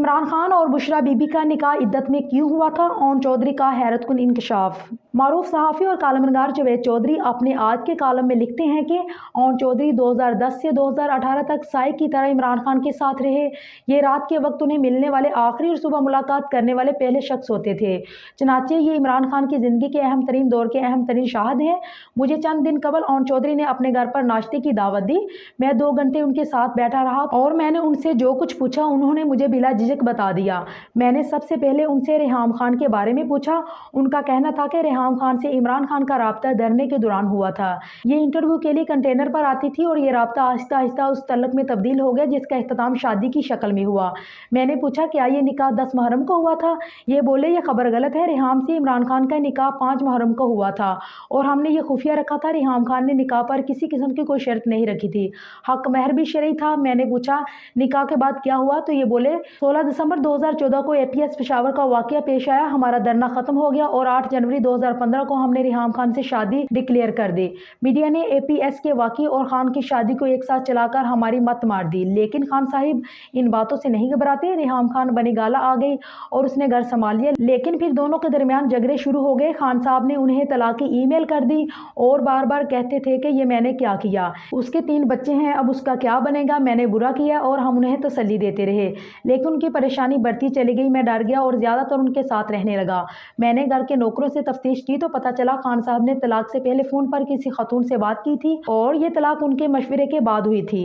इमरान खान और बुशरा बीबी का निकाह इद्दत में क्यों हुआ था? ओन चौधरी का हैरतकुन इंकशाफ। मारूफ सहाफ़ी और कालमनगार जावेद चौधरी अपने आज के कालम में लिखते हैं कि ओन चौधरी 2010 से 2018 तक साई की तरह इमरान खान के साथ रहे। ये रात के वक्त उन्हें मिलने वाले आखिरी और सुबह मुलाकात करने वाले पहले शख्स होते थे। चनाचे ये इमरान खान की ज़िंदगी के अहम तरीन दौर के अहम तरीन शाहिद हैं। मुझे चंद दिन कबल ओन चौधरी ने अपने घर पर नाश्ते की दावत दी। मैं 2 घंटे उनके साथ बैठा रहा और मैंने उनसे जो कुछ पूछा उन्होंने मुझे बिला झिझक बता दिया। मैंने सबसे पहले उनसे रेहाम खान के बारे में पूछा। उनका कहना था कि रेहाम खान से इमरान खान का राब्ता धरने के दौरान हुआ था। ये इंटरव्यू के लिए कंटेनर पर आती थी और ये राब्ता आहिस्ता आहिस्ता उस तल्लक में तब्दील हो गया जिसका इख्तिताम शादी की शक्ल में हुआ। मैंने पूछा क्या ये निकाह 10 मुहर्रम को हुआ था? ये बोले ये खबर गलत है, रेहाम से इमरान खान का निकाह 5 मुहर्रम को हुआ था और हमने ये खुफिया रखा था। रेहाम खान ने निकाह पर किसी किस्म की कोई शर्त नहीं रखी थी। हक महर भी शरई था। मैंने पूछा निकाह के बाद क्या हुआ तो ये बोले 16 दिसंबर 2014 को APS पेशावर का वाकया पेश आया, हमारा धरना खत्म हो गया और 8 जनवरी 2015 को हमने रेहाम खान से शादी डिक्लेयर कर दी। मीडिया ने APS के वाकये और खान की शादी को एक साथ चलाकर हमारी मत मार दी, लेकिन खान साहिब इन बातों से नहीं घबराते। रेहाम खान बनी गाला आ गई और उसने घर संभाल लिया, लेकिन फिर दोनों के दरमियान झगड़े शुरू हो गए। खान साहब ने उन्हें तलाक की ईमेल कर दी और बार बार कहते थे कि ये मैंने क्या किया, उसके 3 बच्चे हैं, अब उसका क्या बनेगा, मैंने बुरा किया और हम उन्हें तसल्ली देते रहे, लेकिन उनकी परेशानी बढ़ती चली गई। मैं डर गया और ज़्यादातर उनके साथ रहने लगा। मैंने घर के नौकरों से तफ्तीश की तो पता चला खान साहब ने तलाक से पहले फ़ोन पर किसी खातून से बात की थी और ये तलाक उनके मशवरे के बाद हुई थी।